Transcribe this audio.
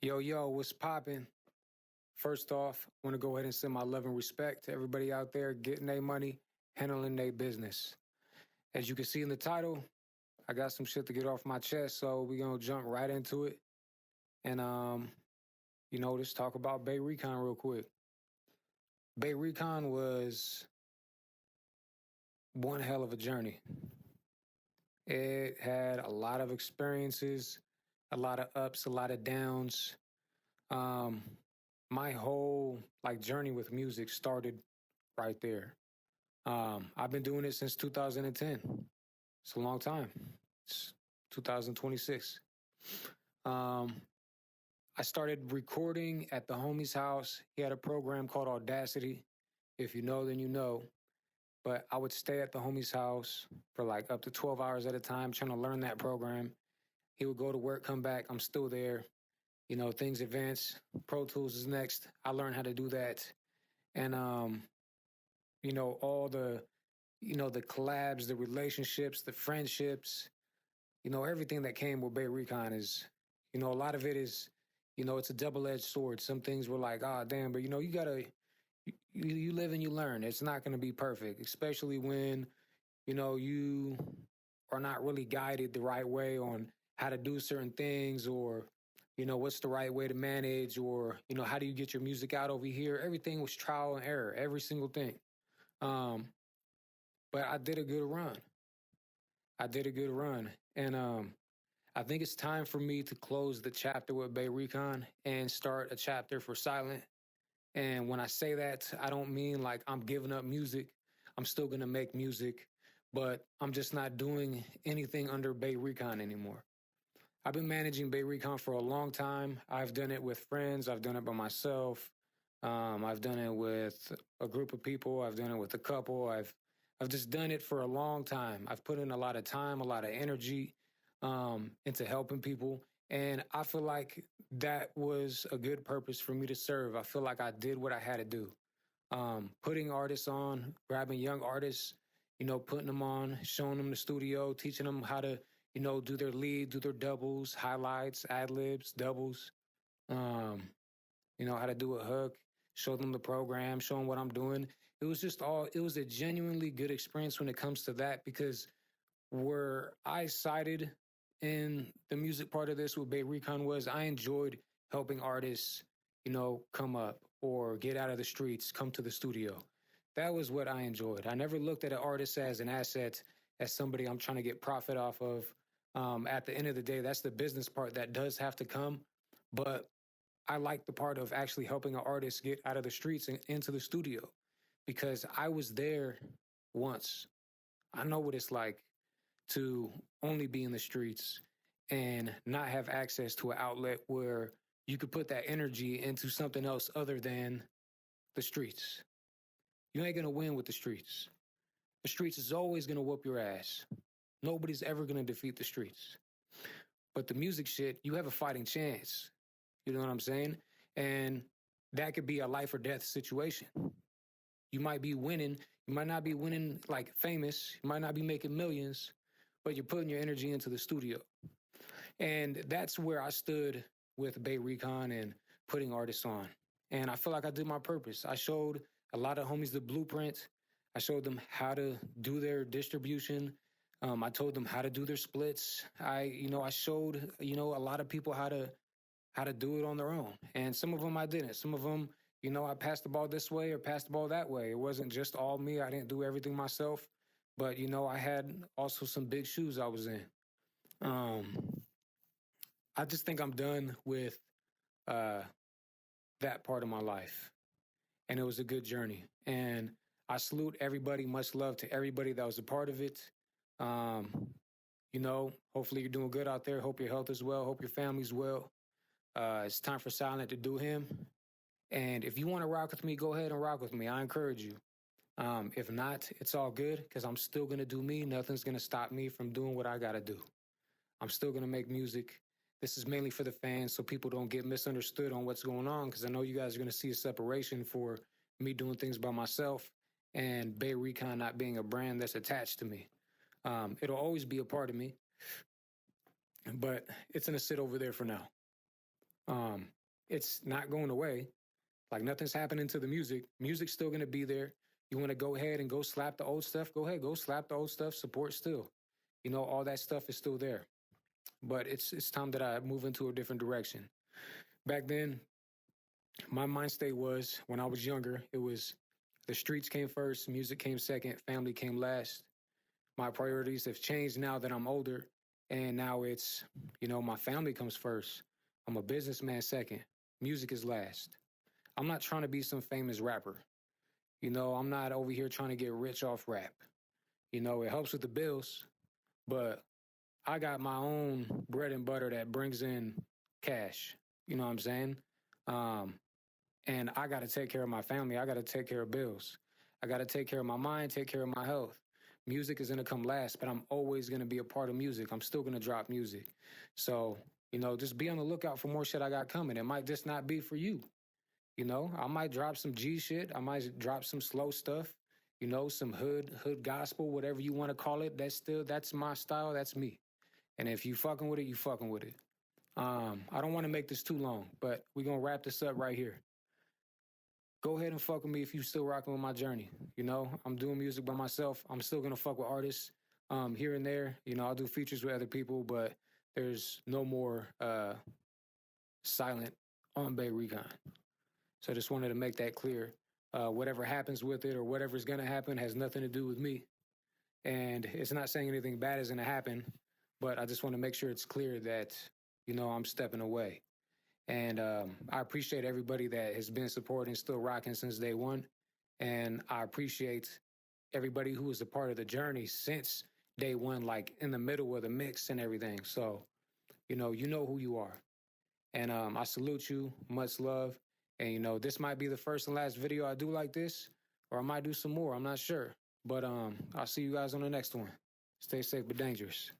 Yo, what's poppin'? First off, I want to go ahead and send my love and respect to everybody out there getting their money, handling their business. As you can see in the title, I got some shit to get off my chest, so we're gonna jump right into it. And let's talk about Bay Recon real quick. Bay Recon was one hell of a journey. It had a lot of experiences, a lot of ups, a lot of downs. My whole journey with music started right there. I've been doing it since 2010. It's a long time. It's 2026. I started recording at the homie's house. He had a program called Audacity. If you know, then you know. But I would stay at the homie's house for up to 12 hours at a time trying to learn that program. He would go to work, come back. I'm still there. Things advance. Pro Tools is next. I learned how to do that. And, all the collabs, the relationships, the friendships, everything that came with Bay Recon is, a lot of it is, it's a double-edged sword. Some things were like, ah, damn, but, you gotta, you live and you learn. It's not going to be perfect, especially when, you are not really guided the right way on how to do certain things or, what's the right way to manage or, how do you get your music out over here? Everything was trial and error, every single thing. But I did a good run. And I think it's time for me to close the chapter with Bay Recon and start a chapter for Silent. And when I say that, I don't mean like I'm giving up music. I'm still going to make music, but I'm just not doing anything under Bay Recon anymore. I've been managing Bay Recon for a long time. I've done it with friends. I've done it by myself. I've done it with a group of people. I've done it with a couple. I've just done it for a long time. I've put in a lot of time, a lot of energy into helping people. And I feel like that was a good purpose for me to serve. I feel like I did what I had to do. Putting artists on, grabbing young artists, putting them on, showing them the studio, teaching them how to, do their lead, do their doubles, highlights, ad-libs, doubles, how to do a hook, show them the program, show them what I'm doing. It was a genuinely good experience when it comes to that because where I sided in the music part of this with Bay Recon was I enjoyed helping artists, come up or get out of the streets, come to the studio. That was what I enjoyed. I never looked at an artist as an asset, as somebody I'm trying to get profit off of. At the end of the day, that's the business part that does have to come. But I like the part of actually helping an artist get out of the streets and into the studio because I was there once. I know what it's like to only be in the streets and not have access to an outlet where you could put that energy into something else other than the streets. You ain't going to win with the streets. The streets is always going to whoop your ass. Nobody's ever going to defeat the streets. But the music shit, you have a fighting chance. You know what I'm saying? And that could be a life or death situation. You might be winning. You might not be winning like famous. You might not be making millions, but you're putting your energy into the studio. And that's where I stood with Bay Recon and putting artists on. And I feel like I did my purpose. I showed a lot of homies the blueprint. I showed them how to do their distribution. I told them how to do their splits. I showed, a lot of people how to do it on their own. And some of them I didn't. Some of them, I passed the ball this way or passed the ball that way. It wasn't just all me. I didn't do everything myself. But, I had also some big shoes I was in. I just think I'm done with that part of my life. And it was a good journey. And I salute everybody. Much love to everybody that was a part of it. Hopefully you're doing good out there. Hope your health is well. Hope your family's well. It's time for Silent to do him. And if you want to rock with me, go ahead and rock with me. I encourage you. If not, it's all good because I'm still going to do me. Nothing's going to stop me from doing what I got to do. I'm still going to make music. This is mainly for the fans so people don't get misunderstood on what's going on because I know you guys are going to see a separation for me doing things by myself and Bay Recon not being a brand that's attached to me. It'll always be a part of me, but it's going to sit over there for now. Um, it's not going away. Like nothing's happening to the music. Music's still gonna be there. You want to go ahead and go slap the old stuff? Go ahead, go slap the old stuff. Support still. You know, all that stuff is still there. But it's time that I move into a different direction. Back then, my mind state was when I was younger, it was the streets came first, music came second, family came last. My priorities have changed now that I'm older, and now it's, you know, my family comes first. I'm a businessman second. Music is last. I'm not trying to be some famous rapper. You know, I'm not over here trying to get rich off rap. You know, it helps with the bills, but I got my own bread and butter that brings in cash. You know what I'm saying? Um, and I got to take care of my family. I got to take care of bills. I got to take care of my mind, take care of my health. Music is going to come last, but I'm always going to be a part of music. I'm still going to drop music. So, you know, just be on the lookout for more shit I got coming. It might just not be for you. You know, I might drop some G shit. I might drop some slow stuff. You know, some hood gospel, whatever you want to call it. That's my style. That's me. And if you fucking with it, you fucking with it. I don't want to make this too long, but we're gonna wrap this up right here. Go ahead and fuck with me if you still rocking with my journey. You know, I'm doing music by myself. I'm still gonna fuck with artists here and there. You know, I'll do features with other people, but there's no more silent on Bay Recon. So I just wanted to make that clear. Whatever happens with it or whatever's gonna happen has nothing to do with me. And it's not saying anything bad is gonna happen, but I just want to make sure it's clear that, you know, I'm stepping away. And I appreciate everybody that has been supporting, still rocking since day one. And I appreciate everybody who was a part of the journey since day one, like in the middle of the mix and everything. So, you know who you are. And I salute you. Much love. And, you know, this might be the first and last video I do like this, or I might do some more. I'm not sure. But I'll see you guys on the next one. Stay safe but dangerous.